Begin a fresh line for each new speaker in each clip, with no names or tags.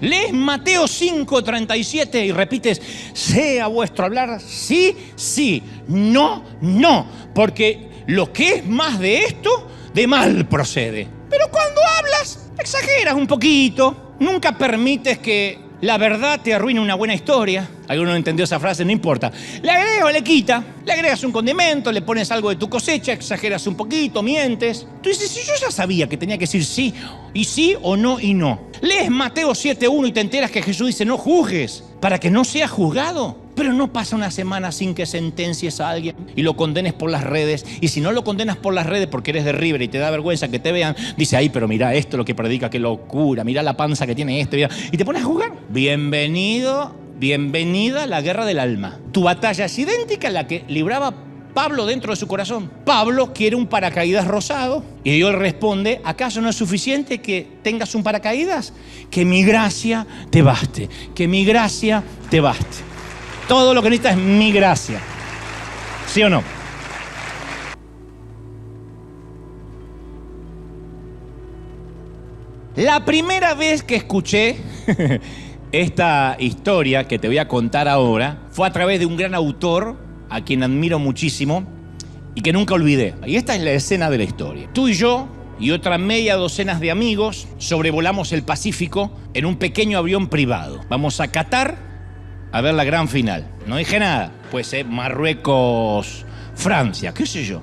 Lees Mateo 5:37 y repites: sea vuestro hablar sí, sí, no, no, porque lo que es más de esto, de mal procede. Pero cuando hablas, exageras un poquito, nunca permites que la verdad te arruine una buena historia. ¿Alguno no entendió esa frase? No importa. Le agrega o le quita, le agregas un condimento, le pones algo de tu cosecha, exageras un poquito, mientes. Tú dices: si yo ya sabía que tenía que decir sí, y sí o no y no. Lees Mateo 7:1 y te enteras que Jesús dice: no juzgues, para que no seas juzgado. Pero no pasa una semana sin que sentencies a alguien y lo condenes por las redes. Y si no lo condenas por las redes porque eres de River y te da vergüenza que te vean, dice: ay, pero mira esto lo que predica, qué locura, mira la panza que tiene este, mira. Y te pones a jugar. Bienvenida a la guerra del alma. Tu batalla es idéntica a la que libraba Pablo dentro de su corazón. Pablo quiere un paracaídas rosado y Dios responde: ¿acaso no es suficiente que tengas un paracaídas? Que mi gracia te baste, que mi gracia te baste. Todo lo que necesitas es mi gracia. ¿Sí o no? La primera vez que escuché esta historia que te voy a contar ahora fue a través de un gran autor a quien admiro muchísimo y que nunca olvidé. Y esta es la escena de la historia. Tú y yo y otra media docena de amigos sobrevolamos el Pacífico en un pequeño avión privado. Vamos a Qatar a ver la gran final. No dije nada. Pues Marruecos, Francia, qué sé yo.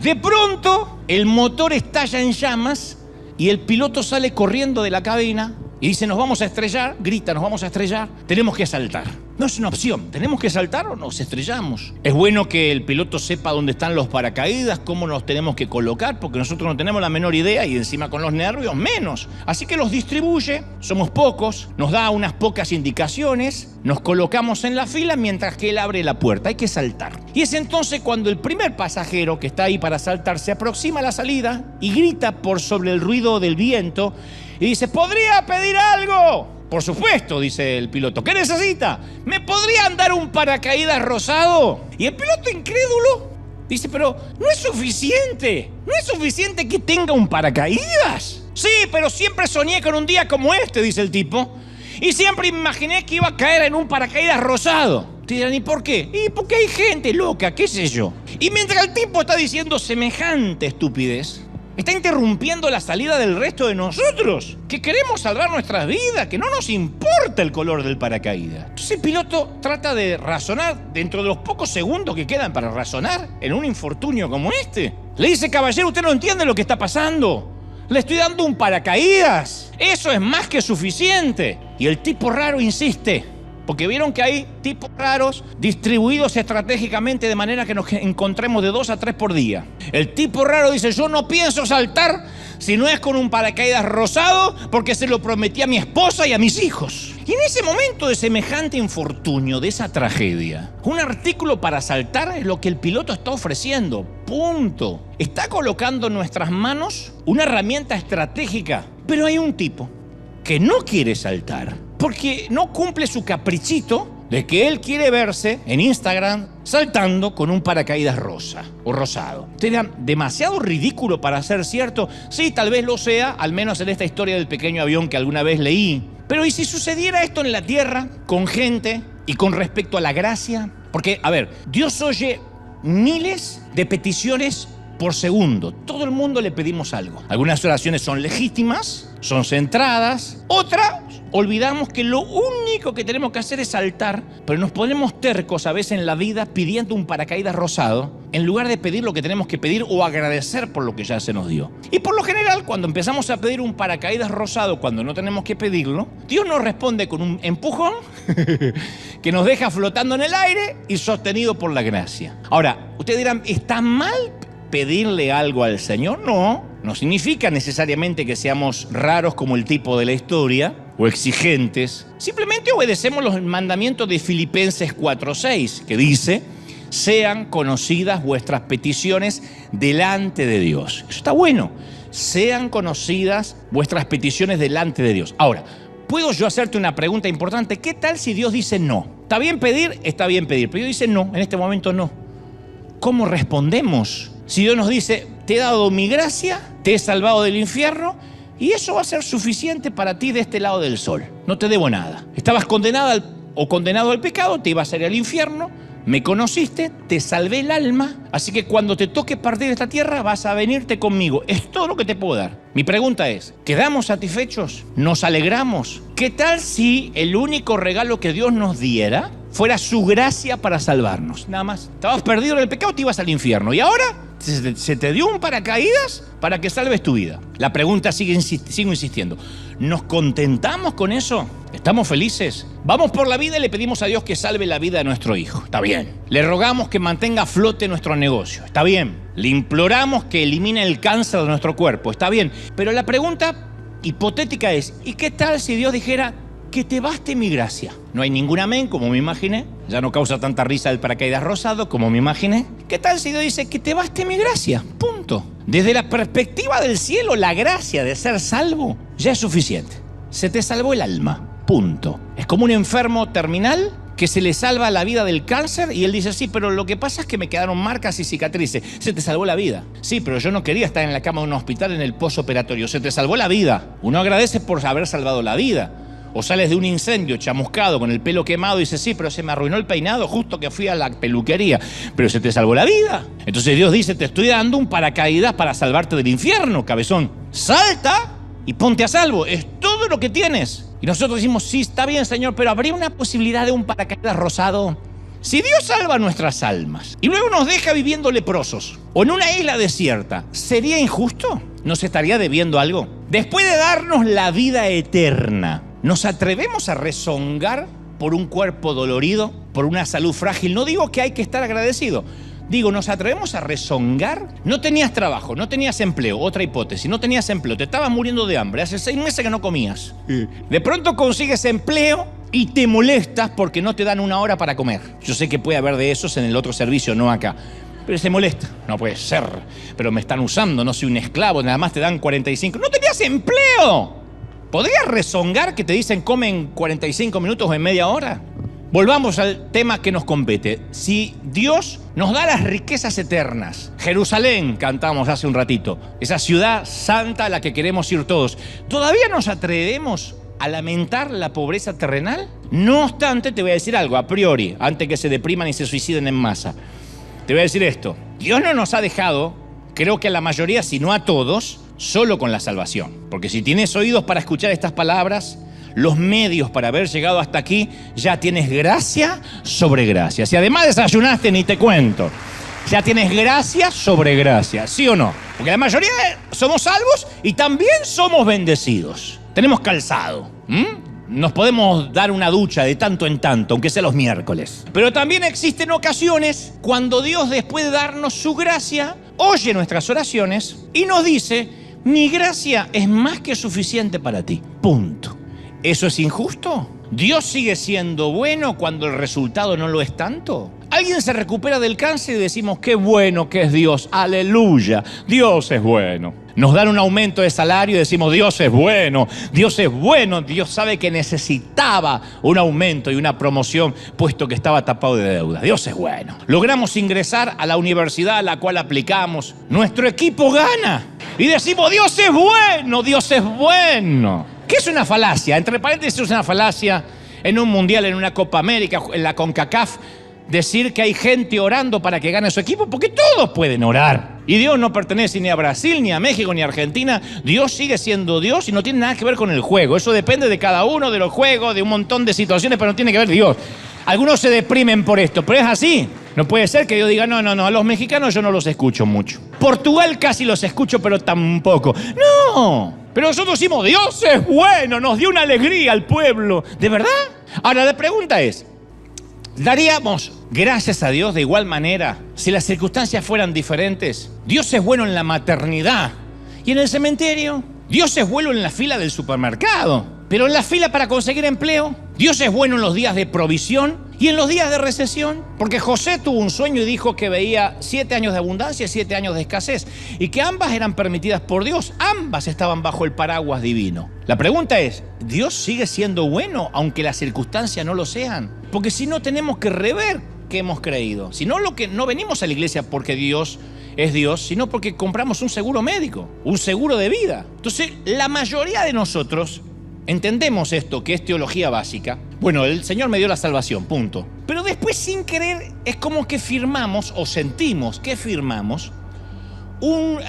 De pronto el motor estalla en llamas y el piloto sale corriendo de la cabina y dice: nos vamos a estrellar. Grita: nos vamos a estrellar, tenemos que saltar. No es una opción, tenemos que saltar o nos estrellamos. Es bueno que el piloto sepa dónde están los paracaídas, cómo nos tenemos que colocar, porque nosotros no tenemos la menor idea y encima con los nervios menos. Así que los distribuye, somos pocos, nos da unas pocas indicaciones, nos colocamos en la fila mientras que él abre la puerta. Hay que saltar. Y es entonces cuando el primer pasajero que está ahí para saltar se aproxima a la salida y grita por sobre el ruido del viento y dice: ¿podría pedir algo? Por supuesto, dice el piloto. ¿Qué necesita? ¿Me podrían dar un paracaídas rosado? Y el piloto, incrédulo, dice: pero no es suficiente. ¿No es suficiente que tenga un paracaídas? Sí, pero siempre soñé con un día como este, dice el tipo. Y siempre imaginé que iba a caer en un paracaídas rosado. Te dirán: ¿y por qué? Y porque hay gente loca, qué sé yo. Y mientras el tipo está diciendo semejante estupidez, está interrumpiendo la salida del resto de nosotros, que queremos salvar nuestras vidas, que no nos importa el color del paracaídas. Entonces el piloto trata de razonar dentro de los pocos segundos que quedan para razonar en un infortunio como este. Le dice: caballero, usted no entiende lo que está pasando. Le estoy dando un paracaídas. Eso es más que suficiente. Y el tipo raro insiste, porque vieron que hay tipos raros distribuidos estratégicamente de manera que nos encontremos de 2 a 3 por día. El tipo raro dice: yo no pienso saltar si no es con un paracaídas rosado, porque se lo prometí a mi esposa y a mis hijos. Y en ese momento de semejante infortunio, de esa tragedia, un artículo para saltar es lo que el piloto está ofreciendo. Punto. Está colocando en nuestras manos una herramienta estratégica. Pero hay un tipo que no quiere saltar porque no cumple su caprichito de que él quiere verse en Instagram saltando con un paracaídas rosa o rosado. Ustedes dirán: demasiado ridículo para ser cierto. Sí, tal vez lo sea, al menos en esta historia del pequeño avión que alguna vez leí. Pero ¿y si sucediera esto en la tierra con gente y con respecto a la gracia? Porque, a ver, Dios oye miles de peticiones por segundo. Todo el mundo le pedimos algo. Algunas oraciones son legítimas, son centradas. Otras, olvidamos que lo único que tenemos que hacer es saltar, pero nos ponemos tercos a veces en la vida pidiendo un paracaídas rosado en lugar de pedir lo que tenemos que pedir o agradecer por lo que ya se nos dio. Y por lo general, cuando empezamos a pedir un paracaídas rosado cuando no tenemos que pedirlo, Dios nos responde con un empujón que nos deja flotando en el aire y sostenido por la gracia. Ahora, ustedes dirán: ¿está mal pedirle algo al Señor? No significa necesariamente que seamos raros como el tipo de la historia o exigentes. Simplemente obedecemos los mandamientos de Filipenses 4:6, que dice: sean conocidas vuestras peticiones delante de Dios. Eso está bueno. Sean conocidas vuestras peticiones delante de Dios. Ahora, ¿puedo yo hacerte una pregunta importante? ¿Qué tal si Dios dice no? ¿Está bien pedir? Está bien pedir. Pero Dios dice no, en este momento no. ¿Cómo respondemos? Si Dios nos dice: te he dado mi gracia, te he salvado del infierno y eso va a ser suficiente para ti de este lado del sol. No te debo nada. Estabas condenada o condenado al pecado, te ibas a ir al infierno, me conociste, te salvé el alma, así que cuando te toque partir de esta tierra vas a venirte conmigo. Es todo lo que te puedo dar. Mi pregunta es, ¿quedamos satisfechos? ¿Nos alegramos? ¿Qué tal si el único regalo que Dios nos diera fuera su gracia para salvarnos? Nada más. Estabas perdido en el pecado, te ibas al infierno. ¿Y ahora se te dio un paracaídas para que salves tu vida? La pregunta sigo insistiendo. ¿Nos contentamos con eso? ¿Estamos felices? Vamos por la vida y le pedimos a Dios que salve la vida de nuestro hijo. Está bien. Le rogamos que mantenga a flote nuestro negocio. Está bien. Le imploramos que elimine el cáncer de nuestro cuerpo. Está bien. Pero la pregunta hipotética es, ¿y qué tal si Dios dijera que te baste mi gracia? No hay ningún amén, como me imaginé. Ya no causa tanta risa el paracaídas rosado, como me imaginé. ¿Qué tal si Dios dice que te baste mi gracia? Punto. Desde la perspectiva del cielo, la gracia de ser salvo ya es suficiente. Se te salvó el alma. Punto. Es como un enfermo terminal que se le salva la vida del cáncer y él dice, sí, pero lo que pasa es que me quedaron marcas y cicatrices. Se te salvó la vida. Sí, pero yo no quería estar en la cama de un hospital en el posoperatorio. Se te salvó la vida. Uno agradece por haber salvado la vida. O sales de un incendio chamuscado con el pelo quemado y dices, sí, pero se me arruinó el peinado justo que fui a la peluquería. Pero se te salvó la vida. Entonces Dios dice, te estoy dando un paracaídas para salvarte del infierno, cabezón. Salta y ponte a salvo. Es todo lo que tienes. Y nosotros decimos, sí, está bien, Señor, pero ¿habría una posibilidad de un paracaídas rosado? Si Dios salva nuestras almas y luego nos deja viviendo leprosos o en una isla desierta, ¿sería injusto? ¿Nos estaría debiendo algo? Después de darnos la vida eterna, ¿nos atrevemos a rezongar por un cuerpo dolorido, por una salud frágil? No digo que hay que estar agradecido. Digo, ¿nos atrevemos a rezongar? No tenías trabajo, no tenías empleo. Otra hipótesis, no tenías empleo, te estabas muriendo de hambre. Hace 6 meses que no comías. De pronto consigues empleo y te molestas porque no te dan 1 hora para comer. Yo sé que puede haber de esos en el otro servicio, no acá. Pero se molesta. No puede ser. Pero me están usando, no soy un esclavo, nada más te dan 45. ¡No tenías empleo! ¿Podrías rezongar que te dicen come en 45 minutos o en media hora? Volvamos al tema que nos compete. Si Dios nos da las riquezas eternas, Jerusalén, cantamos hace un ratito, esa ciudad santa a la que queremos ir todos, ¿todavía nos atrevemos a lamentar la pobreza terrenal? No obstante, te voy a decir algo a priori, antes que se depriman y se suiciden en masa. Te voy a decir esto. Dios no nos ha dejado, creo que a la mayoría, si no a todos, solo con la salvación. Porque si tienes oídos para escuchar estas palabras, los medios para haber llegado hasta aquí, ya tienes gracia sobre gracia. Si además desayunaste, ni te cuento. Ya tienes gracia sobre gracia, ¿sí o no? Porque la mayoría somos salvos y también somos bendecidos. Tenemos calzado. Nos podemos dar una ducha de tanto en tanto, aunque sea los miércoles. Pero también existen ocasiones cuando Dios, después de darnos su gracia, oye nuestras oraciones y nos dice, mi gracia es más que suficiente para ti. Punto. ¿Eso es injusto? ¿Dios sigue siendo bueno cuando el resultado no lo es tanto? Alguien se recupera del cáncer y decimos, qué bueno que es Dios, aleluya, Dios es bueno. Nos dan un aumento de salario y decimos, Dios es bueno, Dios es bueno. Dios sabe que necesitaba un aumento y una promoción, puesto que estaba tapado de deuda. Dios es bueno. Logramos ingresar a la universidad a la cual aplicamos. Nuestro equipo gana y decimos, Dios es bueno, Dios es bueno. ¿Qué es una falacia? Entre paréntesis, es una falacia en un mundial, en una Copa América, en la CONCACAF, decir que hay gente orando para que gane su equipo, porque todos pueden orar. Y Dios no pertenece ni a Brasil, ni a México, ni a Argentina. Dios sigue siendo Dios y no tiene nada que ver con el juego. Eso depende de cada uno, de los juegos, de un montón de situaciones, pero no tiene que ver Dios. Algunos se deprimen por esto, pero es así. No puede ser que yo diga, no, a los mexicanos yo no los escucho mucho. Portugal casi los escucho, pero tampoco. No, pero nosotros decimos, Dios es bueno, nos dio una alegría al pueblo. ¿De verdad? Ahora la pregunta es, ¿daríamos gracias a Dios de igual manera si las circunstancias fueran diferentes? Dios es bueno en la maternidad y en el cementerio. Dios es bueno en la fila del supermercado, pero en la fila para conseguir empleo. Dios es bueno en los días de provisión y en los días de recesión. Porque José tuvo un sueño y dijo que veía 7 años de abundancia y 7 años de escasez. Y que ambas eran permitidas por Dios. Ambas estaban bajo el paraguas divino. La pregunta es, ¿Dios sigue siendo bueno aunque las circunstancias no lo sean? Porque si no, tenemos que rever qué hemos creído. Si no, no venimos a la iglesia porque Dios es Dios, sino porque compramos un seguro médico, un seguro de vida. Entonces, la mayoría de nosotros entendemos esto, que es teología básica. Bueno, el Señor me dio la salvación, punto. Pero después, sin querer, es como que firmamos o sentimos que firmamos un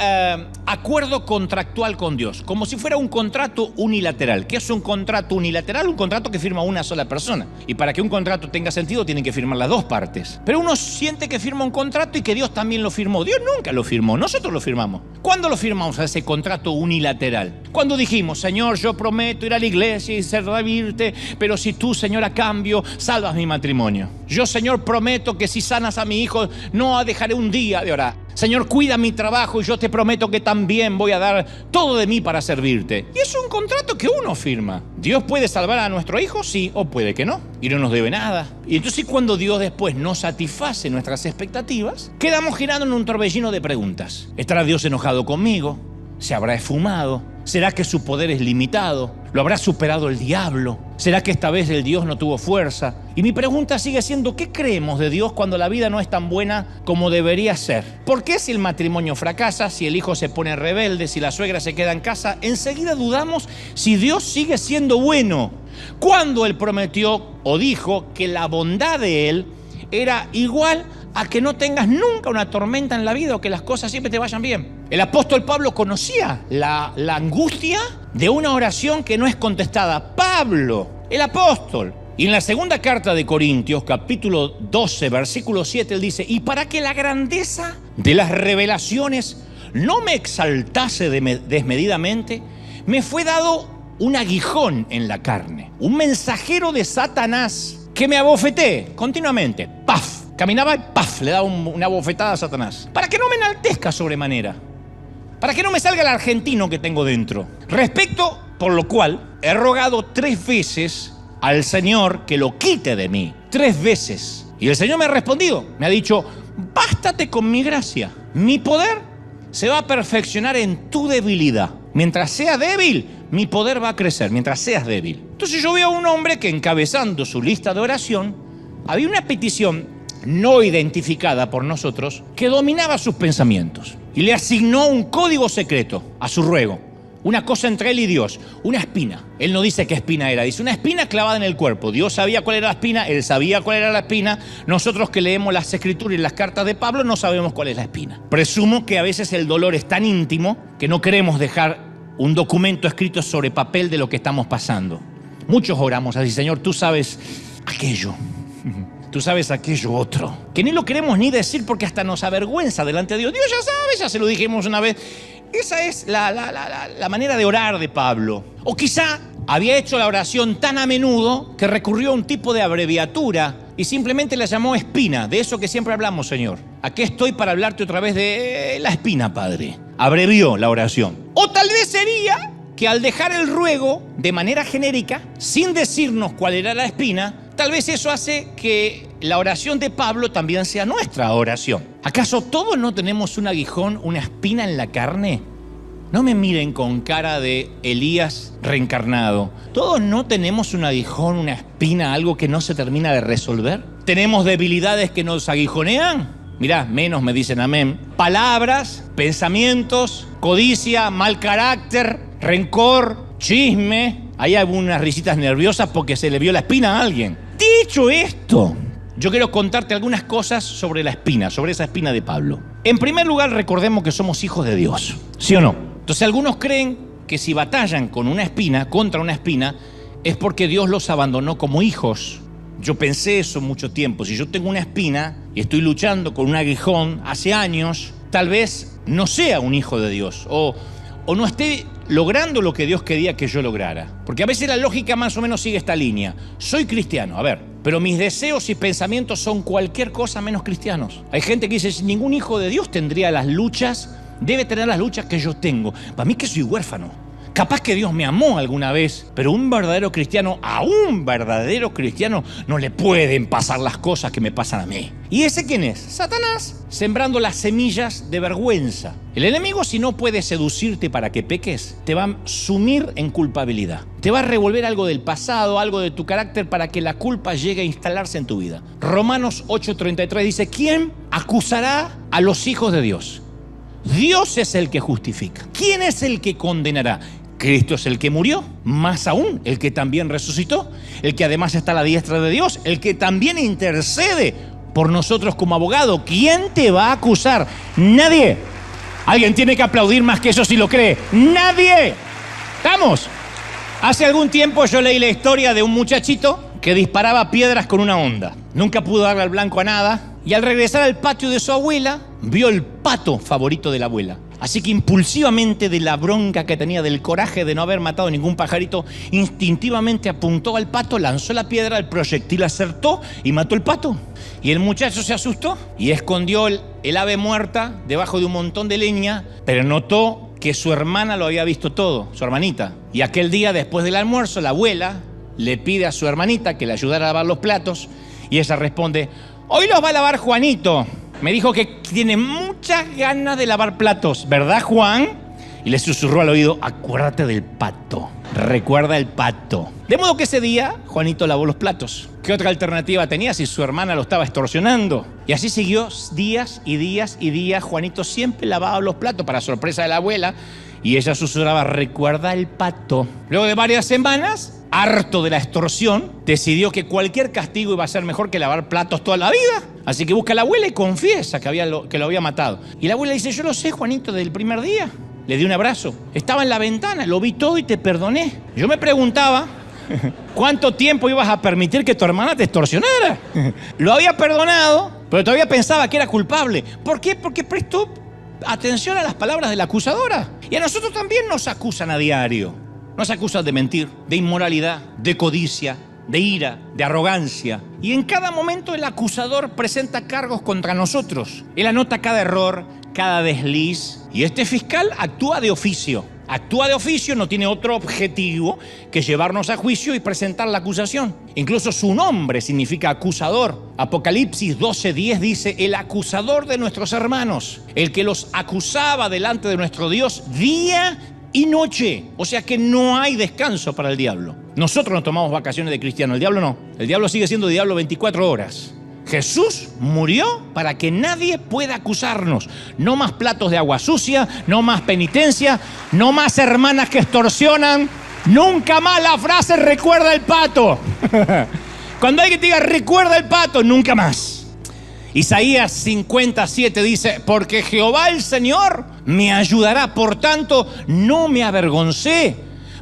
acuerdo contractual con Dios, como si fuera un contrato unilateral. ¿Qué es un contrato unilateral? Un contrato que firma una sola persona. Y para que un contrato tenga sentido, tienen que firmar las dos partes. Pero uno siente que firma un contrato y que Dios también lo firmó. Dios nunca lo firmó, nosotros lo firmamos. ¿Cuándo lo firmamos a ese contrato unilateral? Cuando dijimos, Señor, yo prometo ir a la iglesia y servirte, pero si tú, Señor, a cambio, salvas mi matrimonio. Yo, Señor, prometo que si sanas a mi hijo, no dejaré un día de orar. Señor, cuida mi trabajo y yo te prometo que también voy a dar todo de mí para servirte. Y es un contrato que uno firma. ¿Dios puede salvar a nuestro hijo? Sí, o puede que no. Y no nos debe nada. Y entonces cuando Dios después no satisface nuestras expectativas, quedamos girando en un torbellino de preguntas. ¿Estará Dios enojado conmigo? ¿Se habrá esfumado? ¿Será que su poder es limitado? ¿Lo habrá superado el diablo? ¿Será que esta vez el Dios no tuvo fuerza? Y mi pregunta sigue siendo, ¿qué creemos de Dios cuando la vida no es tan buena como debería ser? ¿Por qué si el matrimonio fracasa, si el hijo se pone rebelde, si la suegra se queda en casa, enseguida dudamos si Dios sigue siendo bueno? Cuando Él prometió o dijo que la bondad de Él era igual a que no tengas nunca una tormenta en la vida o que las cosas siempre te vayan bien. El apóstol Pablo conocía la angustia de una oración que no es contestada. Pablo, el apóstol. Y en la segunda carta de Corintios, capítulo 12, versículo 7, él dice, y para que la grandeza de las revelaciones no me exaltase desmedidamente, me fue dado un aguijón en la carne, un mensajero de Satanás que me abofeté continuamente. ¡Paf! Caminaba y ¡paf! Le daba una bofetada a Satanás. Para que no me enaltezca sobremanera. Para que no me salga el argentino que tengo dentro. Respecto, por lo cual, he rogado 3 veces al Señor que lo quite de mí. 3 veces. Y el Señor me ha respondido. Me ha dicho, bástate con mi gracia. Mi poder se va a perfeccionar en tu debilidad. Mientras sea débil, mi poder va a crecer. Mientras seas débil. Entonces yo veo a un hombre que encabezando su lista de oración, había una petición no identificada por nosotros, que dominaba sus pensamientos y le asignó un código secreto a su ruego, una cosa entre él y Dios, una espina. Él no dice qué espina era, dice una espina clavada en el cuerpo. Dios sabía cuál era la espina, él sabía cuál era la espina. Nosotros que leemos las escrituras y las cartas de Pablo no sabemos cuál es la espina. Presumo que a veces el dolor es tan íntimo que no queremos dejar un documento escrito sobre papel de lo que estamos pasando. Muchos oramos así, Señor, tú sabes aquello. Tú sabes aquello otro, que ni lo queremos ni decir porque hasta nos avergüenza delante de Dios. Dios ya sabe, ya se lo dijimos una vez. Esa es la manera de orar de Pablo. O quizá había hecho la oración tan a menudo que recurrió a un tipo de abreviatura y simplemente la llamó espina. De eso que siempre hablamos, Señor. Aquí estoy para hablarte otra vez de la espina, Padre. Abrevió la oración. O tal vez sería que al dejar el ruego de manera genérica, sin decirnos cuál era la espina, tal vez eso hace que la oración de Pablo también sea nuestra oración. ¿Acaso todos no tenemos un aguijón, una espina en la carne? No me miren con cara de Elías reencarnado. ¿Todos no tenemos un aguijón, una espina, algo que no se termina de resolver? ¿Tenemos debilidades que nos aguijonean? Mirá, menos me dicen amén. Palabras, pensamientos, codicia, mal carácter, rencor, chisme. Ahí hay unas risitas nerviosas porque se le vio la espina a alguien. Dicho esto, yo quiero contarte algunas cosas sobre la espina, sobre esa espina de Pablo. En primer lugar, recordemos que somos hijos de Dios, ¿sí o no? Entonces algunos creen que si batallan con una espina, contra una espina, es porque Dios los abandonó como hijos. Yo pensé eso mucho tiempo. Si yo tengo una espina y estoy luchando con un aguijón hace años, tal vez no sea un hijo de Dios o no esté logrando lo que Dios quería que yo lograra. Porque a veces la lógica más o menos sigue esta línea. Soy cristiano, a ver, pero mis deseos y pensamientos son cualquier cosa menos cristianos. Hay gente que dice, ningún hijo de Dios tendría las luchas, debe tener las luchas que yo tengo. Para mí que soy huérfano. Capaz que Dios me amó alguna vez, pero un verdadero cristiano, a un verdadero cristiano, no le pueden pasar las cosas que me pasan a mí. ¿Y ese quién es? Satanás, sembrando las semillas de vergüenza. El enemigo, si no puede seducirte para que peques, te va a sumir en culpabilidad. Te va a revolver algo del pasado, algo de tu carácter para que la culpa llegue a instalarse en tu vida. Romanos 8:33 dice, ¿quién acusará a los hijos de Dios? Dios es el que justifica. ¿Quién es el que condenará? Cristo es el que murió, más aún, el que también resucitó, el que además está a la diestra de Dios, el que también intercede por nosotros como abogado. ¿Quién te va a acusar? Nadie. Alguien tiene que aplaudir más que eso si lo cree. ¡Nadie! ¿Estamos? Hace algún tiempo yo leí la historia de un muchachito que disparaba piedras con una honda. Nunca pudo darle al blanco a nada y al regresar al patio de su abuela, vio el pato favorito de la abuela. Así que impulsivamente, de la bronca que tenía, del coraje de no haber matado ningún pajarito, instintivamente apuntó al pato, lanzó la piedra, el proyectil acertó y mató el pato. Y el muchacho se asustó y escondió el ave muerta debajo de un montón de leña, pero notó que su hermana lo había visto todo, su hermanita. Y aquel día, después del almuerzo, la abuela le pide a su hermanita que le ayudara a lavar los platos y ella responde: hoy los va a lavar Juanito. Me dijo que tiene muchas ganas de lavar platos, ¿verdad, Juan? Y le susurró al oído: acuérdate del pato, recuerda el pato. De modo que ese día Juanito lavó los platos. ¿Qué otra alternativa tenía si su hermana lo estaba extorsionando? Y así siguió días y días y días. Juanito siempre lavaba los platos, para sorpresa de la abuela, y ella susurraba: recuerda el pato. Luego de varias semanas, harto de la extorsión, decidió que cualquier castigo iba a ser mejor que lavar platos toda la vida. Así que busca a la abuela y confiesa que lo había matado. Y la abuela dice: yo lo sé, Juanito, desde el primer día. Le di un abrazo. Estaba en la ventana, lo vi todo y te perdoné. Yo me preguntaba ¿cuánto tiempo ibas a permitir que tu hermana te extorsionara? Lo había perdonado, pero todavía pensaba que era culpable. ¿Por qué? Porque prestó atención a las palabras de la acusadora. Y a nosotros también nos acusan a diario. Nos acusan de mentir, de inmoralidad, de codicia, de ira, de arrogancia. Y en cada momento el acusador presenta cargos contra nosotros. Él anota cada error, cada desliz. Y este fiscal actúa de oficio. Actúa de oficio, no tiene otro objetivo que llevarnos a juicio y presentar la acusación. Incluso su nombre significa acusador. Apocalipsis 12:10 dice: el acusador de nuestros hermanos, el que los acusaba delante de nuestro Dios día y noche. O sea que no hay descanso para el diablo. Nosotros nos tomamos vacaciones de cristiano, el diablo no. El diablo sigue siendo diablo 24 horas. Jesús murió para que nadie pueda acusarnos. No más platos de agua sucia, no más penitencia, no más hermanas que extorsionan. Nunca más la frase recuerda el pato. Cuando alguien te diga recuerda el pato, nunca más. Isaías 57 dice: porque Jehová el Señor me ayudará, por tanto no me avergoncé.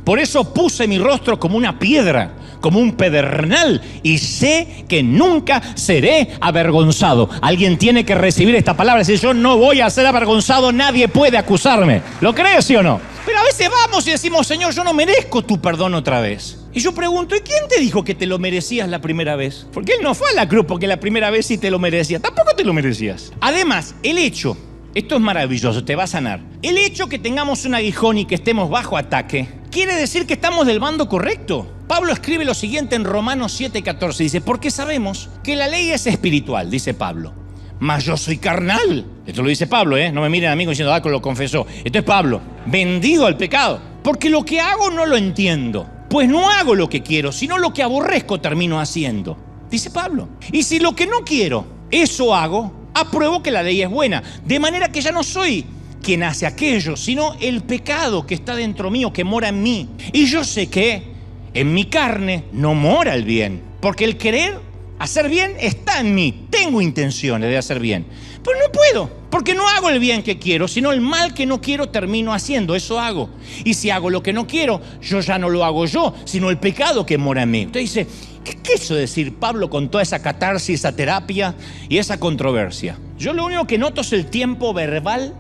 Por eso puse mi rostro como una piedra, como un pedernal, y sé que nunca seré avergonzado. Alguien tiene que recibir esta palabra. Si yo no voy a ser avergonzado, nadie puede acusarme. ¿Lo crees, sí o no? Pero a veces vamos y decimos: Señor, yo no merezco tu perdón otra vez. Y yo pregunto: ¿y quién te dijo que te lo merecías la primera vez? Porque Él no fue a la cruz porque la primera vez sí te lo merecías. Tampoco te lo merecías. Además, el hecho, esto es maravilloso, te va a sanar. El hecho que tengamos un aguijón y que estemos bajo ataque, quiere decir que estamos del bando correcto. Pablo escribe lo siguiente en Romanos 7:14. Dice: porque sabemos que la ley es espiritual, dice Pablo, mas yo soy carnal. Esto lo dice Pablo, no me miren a mí diciendo: que lo confesó. Esto es Pablo, vendido al pecado. Porque lo que hago no lo entiendo, pues no hago lo que quiero, sino lo que aborrezco termino haciendo, dice Pablo. Y si lo que no quiero, eso hago, apruebo que la ley es buena. De manera que ya no soy quien hace aquello, sino el pecado que está dentro mío, que mora en mí. Y yo sé que en mi carne no mora el bien, porque el querer hacer bien está en mí. Tengo intenciones de hacer bien, pero no puedo, porque no hago el bien que quiero, sino el mal que no quiero termino haciendo. Eso hago. Y si hago lo que no quiero, yo ya no lo hago yo, sino el pecado que mora en mí. Usted dice: ¿qué quiso decir Pablo con toda esa catarsis, esa terapia y esa controversia? Yo lo único que noto es el tiempo verbal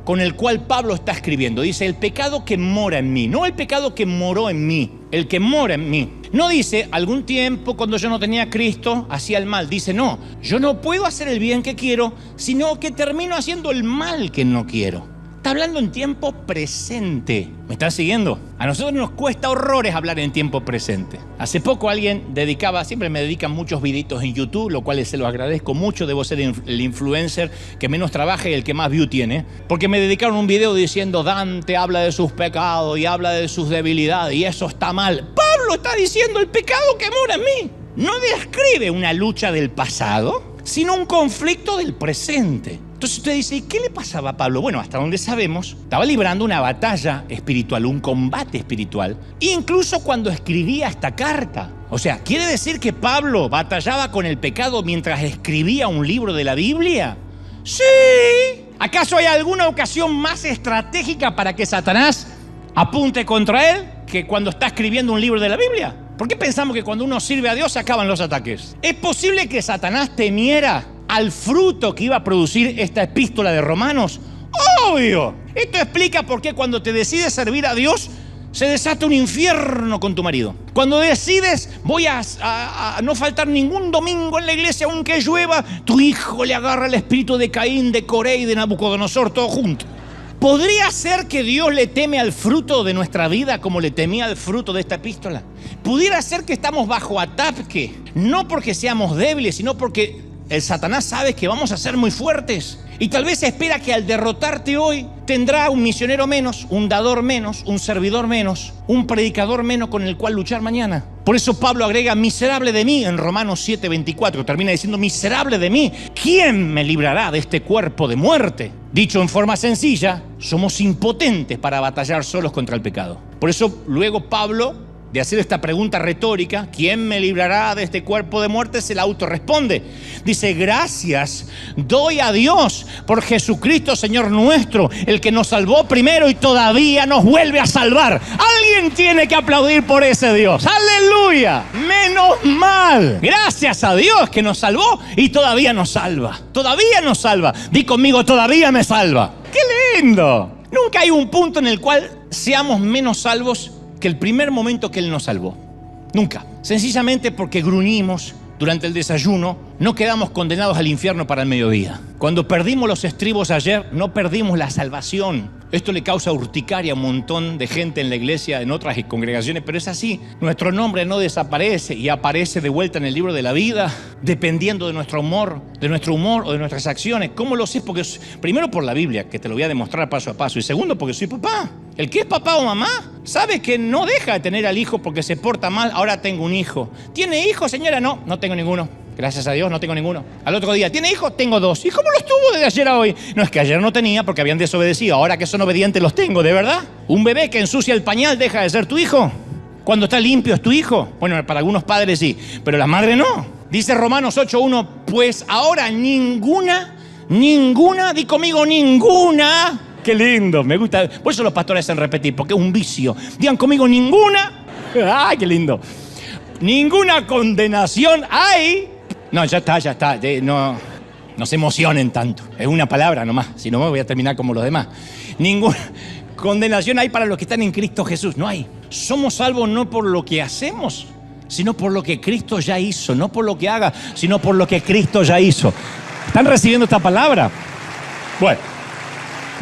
con el cual Pablo está escribiendo. Dice: el pecado que mora en mí, no el pecado que moró en mí, el que mora en mí. No dice: algún tiempo cuando yo no tenía a Cristo hacía el mal. Dice: no, yo no puedo hacer el bien que quiero, sino que termino haciendo el mal que no quiero. Está hablando en tiempo presente. ¿Me están siguiendo? A nosotros nos cuesta horrores hablar en tiempo presente. Hace poco alguien siempre me dedican muchos videitos en YouTube, lo cual se lo agradezco mucho. Debo ser el influencer que menos trabaja y el que más view tiene. Porque me dedicaron un video diciendo: Dante habla de sus pecados y habla de sus debilidades y eso está mal. Pablo está diciendo: el pecado que mora en mí. No describe una lucha del pasado, sino un conflicto del presente. Entonces usted dice, ¿y qué le pasaba a Pablo? Bueno, hasta donde sabemos, estaba librando una batalla espiritual, un combate espiritual, incluso cuando escribía esta carta. O sea, ¿quiere decir que Pablo batallaba con el pecado mientras escribía un libro de la Biblia? ¡Sí! ¿Acaso hay alguna ocasión más estratégica para que Satanás apunte contra él que cuando está escribiendo un libro de la Biblia? ¿Por qué pensamos que cuando uno sirve a Dios se acaban los ataques? ¿Es posible que Satanás temiera al fruto que iba a producir esta epístola de Romanos? ¡Obvio! Esto explica por qué cuando te decides servir a Dios se desata un infierno con tu marido. Cuando decides, voy a no faltar ningún domingo en la iglesia aunque llueva, tu hijo le agarra el espíritu de Caín, de Coré y de Nabucodonosor, todo junto. ¿Podría ser que Dios le teme al fruto de nuestra vida como le temía al fruto de esta epístola? ¿Pudiera ser que estamos bajo ataque? No porque seamos débiles, sino porque el Satanás sabe que vamos a ser muy fuertes. Y tal vez espera que al derrotarte hoy tendrá un misionero menos, un dador menos, un servidor menos, un predicador menos con el cual luchar mañana. Por eso Pablo agrega, miserable de mí, en Romanos 7:24. Termina diciendo, miserable de mí, ¿quién me librará de este cuerpo de muerte? Dicho en forma sencilla, somos impotentes para batallar solos contra el pecado. Por eso luego Pablo, de hacer esta pregunta retórica, ¿quién me librará de este cuerpo de muerte?, se la autorresponde. Dice, gracias doy a Dios por Jesucristo Señor nuestro, el que nos salvó primero y todavía nos vuelve a salvar. Alguien tiene que aplaudir por ese Dios. ¡Aleluya! Menos mal. Gracias a Dios que nos salvó y todavía nos salva. Todavía nos salva. Di conmigo, todavía me salva. ¡Qué lindo! Nunca hay un punto en el cual seamos menos salvos que el primer momento que Él nos salvó. Nunca. Sencillamente porque gruñimos durante el desayuno, no quedamos condenados al infierno para el mediodía. Cuando perdimos los estribos ayer, no perdimos la salvación. Esto le causa urticaria a un montón de gente en la iglesia, en otras congregaciones, pero es así. Nuestro nombre no desaparece y aparece de vuelta en el libro de la vida, dependiendo de nuestro humor o de nuestras acciones. ¿Cómo lo sé? Porque primero por la Biblia, que te lo voy a demostrar paso a paso, y segundo porque soy papá. El que es papá o mamá sabe que no deja de tener al hijo porque se porta mal. Ahora tengo un hijo. ¿Tiene hijos, señora? No, no tengo ninguno. Gracias a Dios no tengo ninguno. Al otro día, ¿tiene hijos? Tengo 2. ¿Y cómo los tuvo desde ayer a hoy? No, es que ayer no tenía porque habían desobedecido. Ahora que son obedientes los tengo, ¿de verdad? ¿Un bebé que ensucia el pañal deja de ser tu hijo? ¿Cuando está limpio es tu hijo? Bueno, para algunos padres sí, pero la madre no. Dice Romanos 8:1, pues ahora ninguna, di conmigo, ninguna. Qué lindo, me gusta. Por eso los pastores hacen repetir, porque es un vicio. Digan conmigo, ninguna. ¡Ay, qué lindo! Ninguna condenación hay. No, ya está. No se emocionen tanto. Es una palabra nomás. Si no, me voy a terminar como los demás. Ninguna condenación hay para los que están en Cristo Jesús. No hay. Somos salvos no por lo que hacemos, sino por lo que Cristo ya hizo. No por lo que haga, sino por lo que Cristo ya hizo. ¿Están recibiendo esta palabra? Bueno,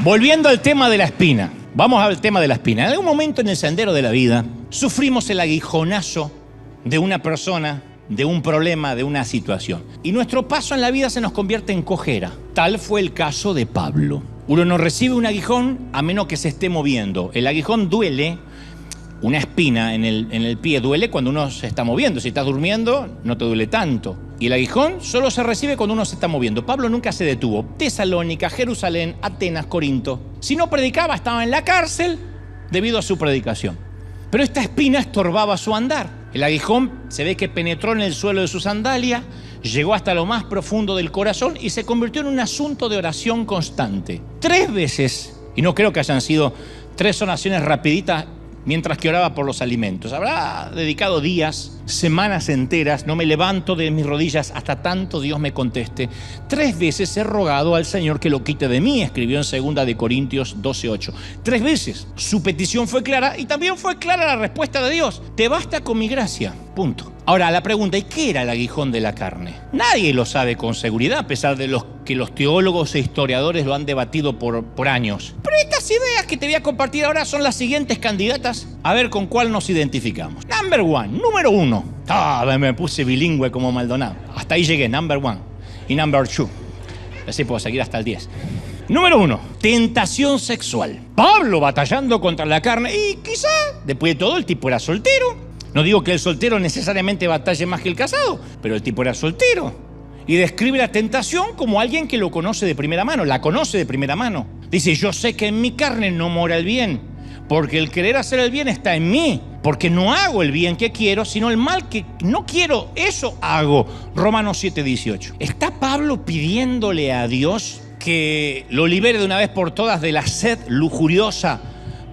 volviendo al tema de la espina. Vamos al tema de la espina. En algún momento en el sendero de la vida sufrimos el aguijonazo de una persona, de un problema, de una situación. Y nuestro paso en la vida se nos convierte en cojera. Tal fue el caso de Pablo. Uno no recibe un aguijón a menos que se esté moviendo. El aguijón duele, una espina en el pie duele cuando uno se está moviendo. Si estás durmiendo, no te duele tanto. Y el aguijón solo se recibe cuando uno se está moviendo. Pablo nunca se detuvo. Tesalónica, Jerusalén, Atenas, Corinto. Si no predicaba, estaba en la cárcel debido a su predicación. Pero esta espina estorbaba su andar. El aguijón se ve que penetró en el suelo de su sandalia, llegó hasta lo más profundo del corazón y se convirtió en un asunto de oración constante. 3 veces, y no creo que hayan sido 3 oraciones rapiditas mientras que oraba por los alimentos. Habrá dedicado días, semanas enteras, no me levanto de mis rodillas hasta tanto Dios me conteste. 3 veces he rogado al Señor que lo quite de mí, escribió en 2 Corintios 12:8. 3 veces. Su petición fue clara y también fue clara la respuesta de Dios. Te basta con mi gracia. Punto. Ahora, la pregunta, ¿y qué era el aguijón de la carne? Nadie lo sabe con seguridad, a pesar de que los teólogos e historiadores lo han debatido por años. Pero estas ideas que te voy a compartir ahora son las siguientes candidatas. A ver con cuál nos identificamos. Número 1. Me puse bilingüe como Maldonado. Hasta ahí llegué, number 1 y number 2. Así puedo seguir hasta el 10. Número 1, tentación sexual. Pablo batallando contra la carne y quizá, después de todo, el tipo era soltero. No digo que el soltero necesariamente batalle más que el casado, pero el tipo era soltero. y describe la tentación como alguien que lo conoce de primera mano, la conoce de primera mano. Dice, yo sé que en mi carne no mora el bien, porque el querer hacer el bien está en mí, porque no hago el bien que quiero, sino el mal que no quiero, eso hago. Romanos 7:18. ¿Está Pablo pidiéndole a Dios que lo libere de una vez por todas de la sed lujuriosa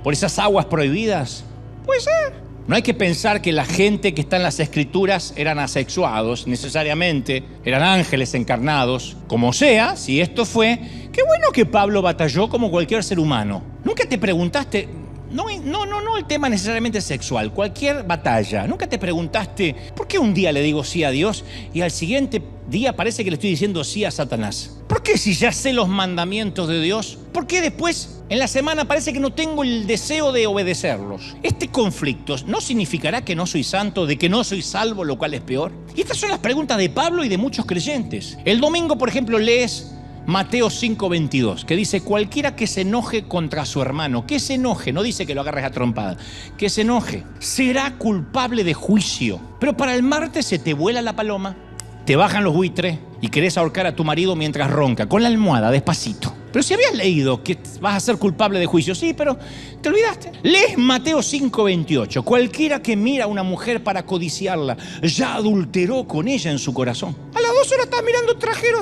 por esas aguas prohibidas? Puede ser. No hay que pensar que la gente que está en las Escrituras eran asexuados, necesariamente, eran ángeles encarnados. Como sea, si esto fue, qué bueno que Pablo batalló como cualquier ser humano. ¿Nunca te preguntaste, no el tema necesariamente sexual, cualquier batalla, nunca te preguntaste, ¿por qué un día le digo sí a Dios y al siguiente día parece que le estoy diciendo sí a Satanás? ¿Por qué si ya sé los mandamientos de Dios, por qué después en la semana parece que no tengo el deseo de obedecerlos? Este conflicto no significará que no soy santo, de que no soy salvo, lo cual es peor. Y estas son las preguntas de Pablo y de muchos creyentes. El domingo, por ejemplo, lees Mateo 5:22, que dice, cualquiera que se enoje contra su hermano, que se enoje, no dice que lo agarres a trompada, que se enoje, será culpable de juicio. Pero para el martes se te vuela la paloma, te bajan los buitres y querés ahorcar a tu marido mientras ronca, con la almohada, despacito. Pero si habías leído que vas a ser culpable de juicio, sí, pero te olvidaste. Lees Mateo 5:28. Cualquiera que mira a una mujer para codiciarla, ya adulteró con ella en su corazón. A las 2 horas estás mirando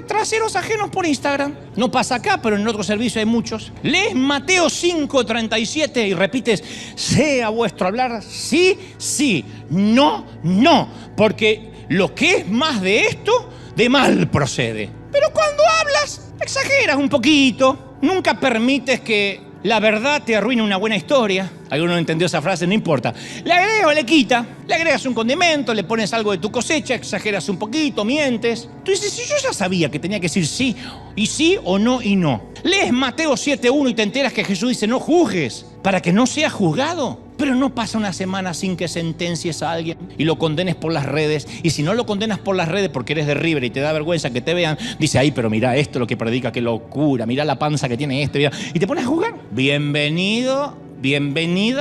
traseros ajenos por Instagram. No pasa acá, pero en otro servicio hay muchos. Lees Mateo 5:37 y repites, sea vuestro hablar sí, sí, no, no. Porque lo que es más de esto, de mal procede. Pero cuando hablas, exageras un poquito. Nunca permites que la verdad te arruine una buena historia. ¿Alguno no entendió esa frase? No importa. Le agrega o le quita. Le agregas un condimento, le pones algo de tu cosecha, exageras un poquito, mientes. Tú dices, si yo ya sabía que tenía que decir sí, y sí o no y no. Lees Mateo 7:1 y te enteras que Jesús dice, no juzgues, para que no seas juzgado. Pero no pasa una semana sin que sentencies a alguien y lo condenes por las redes. Y si no lo condenas por las redes porque eres de River y te da vergüenza que te vean, dice, ay, pero mira esto lo que predica, qué locura, mira la panza que tiene este. Mira. Y te pones a jugar. Bienvenida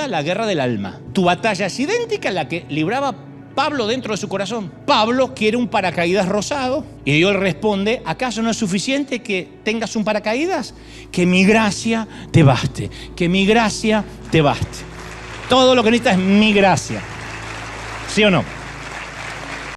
a la guerra del alma. Tu batalla es idéntica a la que libraba Pablo dentro de su corazón. Pablo quiere un paracaídas rosado y Dios responde, ¿acaso no es suficiente que tengas un paracaídas? Que mi gracia te baste, que mi gracia te baste. Todo lo que necesitas es mi gracia. ¿Sí o no?